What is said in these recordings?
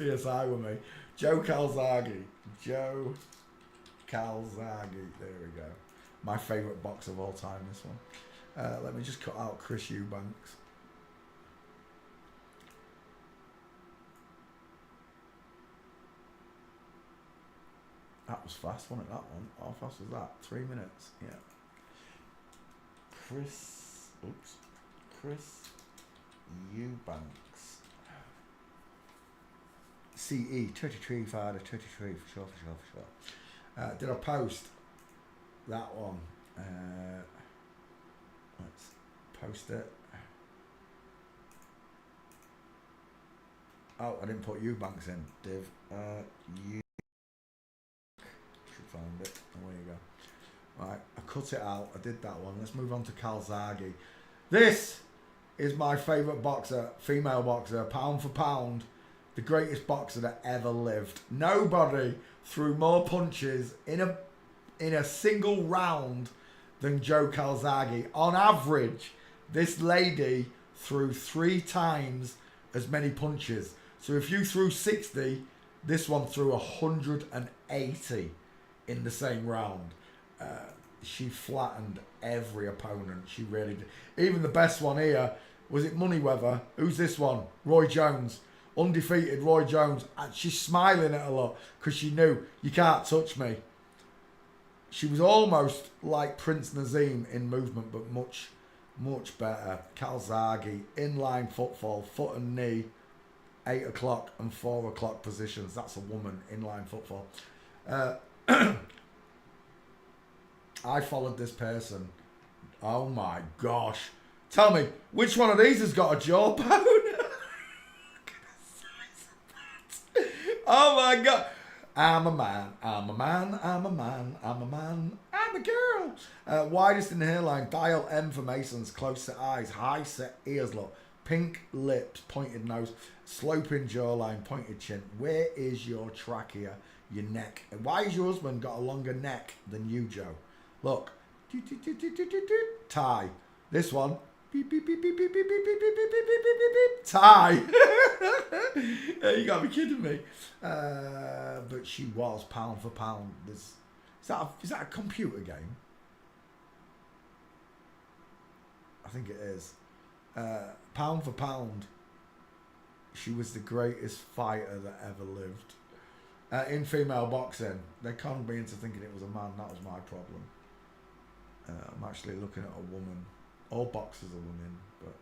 CSI with me. Joe Calzaghe. Joe Calzaghe. There we go. My favourite box of all time, this one. Let me just cut out Chris Eubanks. That was fast, wasn't it, that one? How fast was that? 3 minutes, yeah. Chris Eubanks. CE, 33 father, 33 for sure. Did I post that one? Let's post it. Oh, I didn't put Eubanks in, div. You should find it. Oh, there you go. Right, I cut it out. I did that one. Let's move on to Calzaghe. This is my favourite boxer, female boxer, pound for pound. The greatest boxer that ever lived. Nobody threw more punches in a single round than Joe Calzaghe. On average, this lady threw 3 times as many punches. So if you threw 60, this one threw 180 in the same round. She flattened every opponent. She really did. Even the best one here, was it Moneyweather? Who's this one? Roy Jones. Undefeated Roy Jones. And she's smiling at a lot because she knew, you can't touch me. She was almost like Prince Nazim in movement, but much, much better. Calzaghe, inline footfall, foot and knee, 8 o'clock and 4 o'clock positions. That's a woman, inline footfall. I followed this person. Oh my gosh. Tell me, which one of these has got a jawbone? Oh my god. I'm a man, I'm a man, I'm a man, I'm a man, I'm a girl. Widest in the hairline, dial M for Masons, close set eyes, high set ears, look. Pink lips, pointed nose, sloping jawline, pointed chin. Where is your trachea, your neck? And why has your husband got a longer neck than you, Joe? Look. Tie. This one. Tie. You gotta be kidding me. But she was pound for pound. Is that a computer game? I think it is. Pound for pound, she was the greatest fighter that ever lived. In female boxing, they conned me into thinking it was a man. That was my problem. I'm actually looking at a woman. All boxers are women, but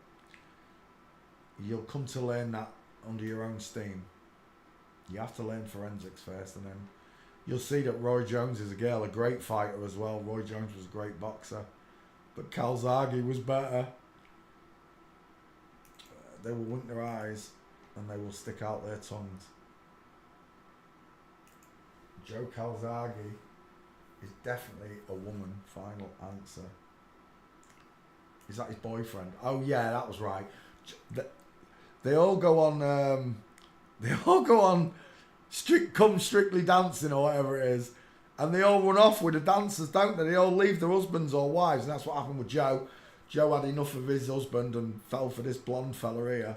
you'll come to learn that under your own steam. You have to learn forensics first, and then you'll see that Roy Jones is a girl, a great fighter as well. Roy Jones was a great boxer, but Calzaghe was better. They will wink their eyes, and they will stick out their tongues. Joe Calzaghe is definitely a woman. Final answer. Is that his boyfriend? Oh yeah, that was right. They all go on. They all go on. Strictly Dancing or whatever it is, and they all run off with the dancers, don't they? They all leave their husbands or wives, and that's what happened with Joe. Joe had enough of his husband and fell for this blonde fella here.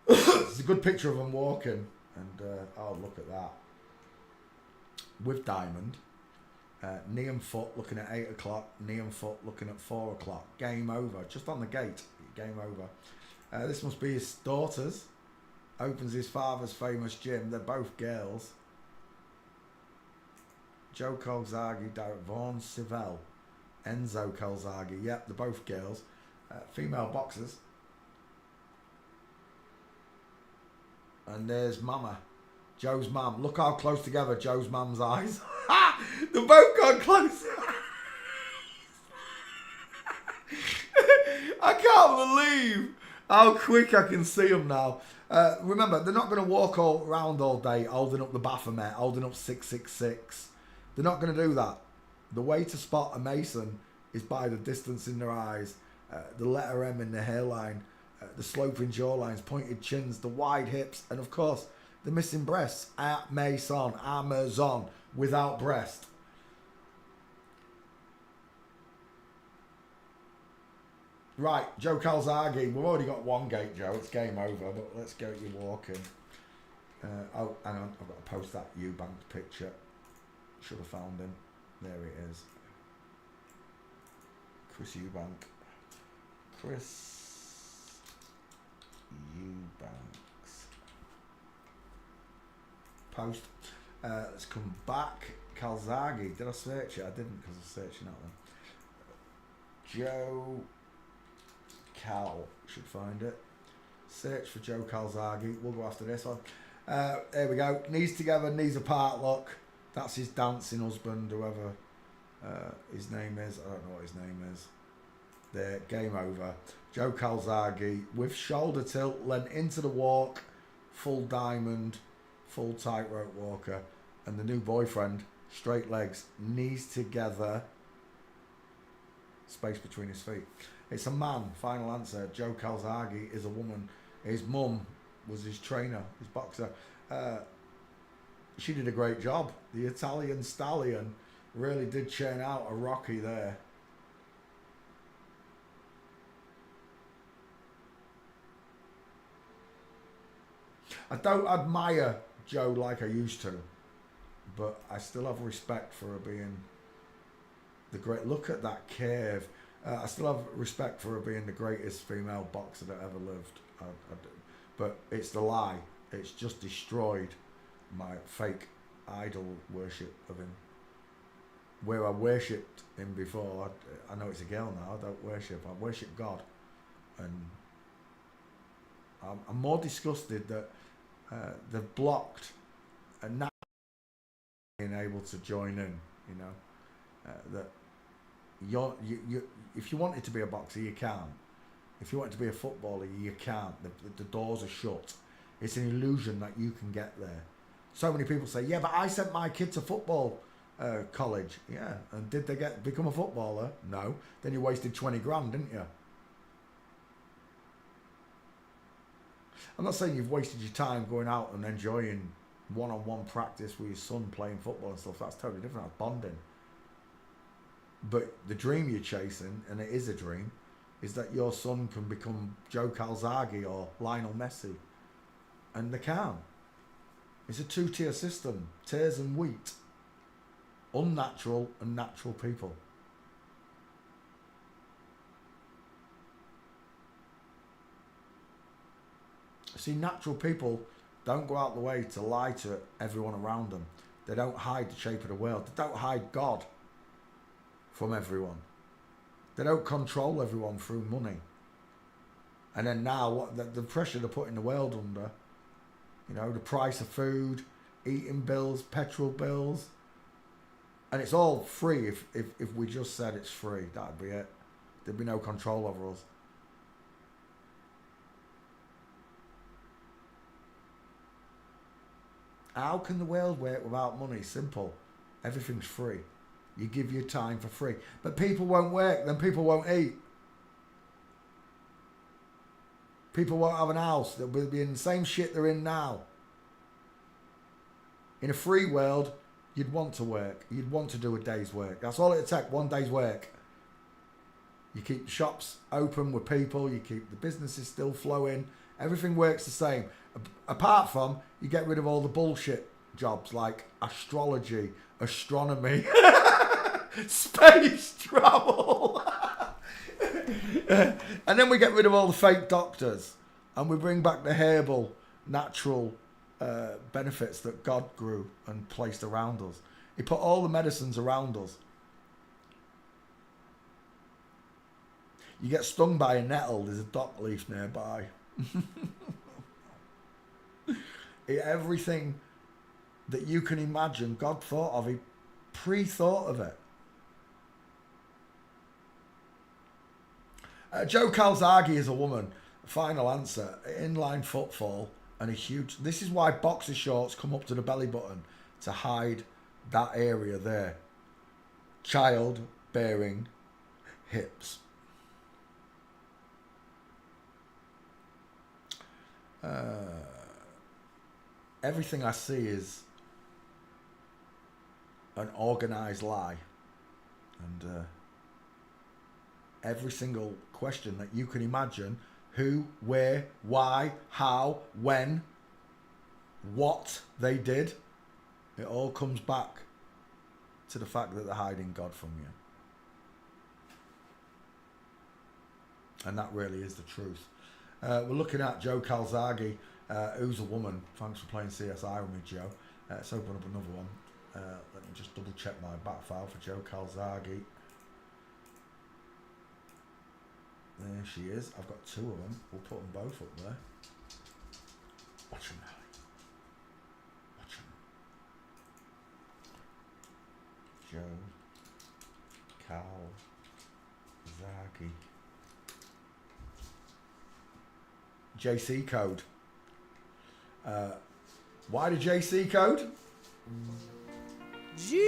It's a good picture of them walking, and oh, look at that. With Diamond. Knee and foot looking at 8 o'clock. Knee and foot looking at 4 o'clock. Game over. Just on the gate. Game over. This must be his daughter's. Opens his father's famous gym. They're both girls. Joe Calzaghe, Derek Vaughan, Sivell, Enzo Calzaghe. Yep, they're both girls. Female boxers. And there's Mama. Joe's mum. Look how close together Joe's mum's eyes. They've both gone close. I can't believe how quick I can see them now. Remember, they're not going to walk all around all day holding up the Baphomet, holding up 666. They're not going to do that. The way to spot a Mason is by the distance in their eyes, the letter M in their hairline, the sloping jawlines, pointed chins, the wide hips, and of course, the missing breasts. Mason, Amazon, without breast. Right, Joe Calzaghe. We've already got one gate, Joe. It's game over, but let's get you walking. Oh, hang on, I've got to post that Eubank picture. Should have found him. There it is. Chris Eubank. Chris Eubanks. Post. Let's come back. Calzaghe. Did I search it? I didn't because I was searching that one. Joe Cal. Should find it. Search for Joe Calzaghe. We'll go after this one. There we go. Knees together, knees apart. Look. That's his dancing husband, whoever his name is. I don't know what his name is. There, game over. Joe Calzaghe with shoulder tilt, lent into the walk, full diamond, full tightrope walker, and the new boyfriend, straight legs, knees together, space between his feet. It's a man, final answer. Joe Calzaghe is a woman. His mum was his trainer, his boxer. She did a great job. The Italian stallion really did churn out a Rocky there. I don't admire Joe like I used to, but I still have respect for her being the great. Look at that curve. I still have respect for her being the greatest female boxer that ever lived. I do. But it's the lie. It's just destroyed my fake idol worship of him. Where I worshipped him before, I know it's a girl now. I don't worship. I worship God, and I'm more disgusted that they've blocked and not being able to join in. You know that you if you wanted to be a boxer, you can't. If you want to be a footballer, you can't. The doors are shut. It's an illusion that you can get there. So many people say, yeah, but I sent my kid to football college. Yeah, and did they become a footballer? No. Then you wasted 20 grand, didn't you? I'm not saying you've wasted your time going out and enjoying one-on-one practice with your son playing football and stuff. That's totally different. That's bonding. But the dream you're chasing, and it is a dream, is that your son can become Joe Calzaghe or Lionel Messi. And they can. It's a two-tier system. Tares and wheat. Unnatural and natural people. See, natural people don't go out the way to lie to everyone around them. They don't hide the shape of the world. They don't hide God from everyone. They don't control everyone through money. And then now, what the pressure they're putting the world under, you know, the price of food, eating bills, petrol bills, and it's all free. If we just said it's free, that'd be it. There'd be no control over us. How can the world work without money? Simple. Everything's free. You give your time for free. But people won't work, then people won't eat. People won't have an house. They'll be in the same shit they're in now. In a free world, you'd want to work. You'd want to do a day's work. That's all it'd take, one day's work. You keep the shops open with people. You keep the businesses still flowing. Everything works the same. Apart from, you get rid of all the bullshit jobs like astrology, astronomy, space travel. And then we get rid of all the fake doctors and we bring back the herbal, natural benefits that God grew and placed around us. He put all the medicines around us. You get stung by a nettle, there's a dock leaf nearby. Everything that you can imagine, God thought of. He pre-thought of it. Joe Calzaghe is a woman. Final answer. Inline footfall and a huge... This is why boxer shorts come up to the belly button, to hide that area there. Child-bearing hips. Everything I see is an organised lie. And every single question that you can imagine, who, where, why, how, when, what they did, it all comes back to the fact that they're hiding God from you. And that really is the truth. We're looking at Joe Calzaghe, who's a woman. Thanks for playing CSI with me, Joe. Let's open up another one. Let me just double check my back file for Joe Calzaghe. There she is. I've got two of them. We'll put them both up there. Watch them, Harry. Watch them. Joe Calzaghe. JC code. Why the JC code? G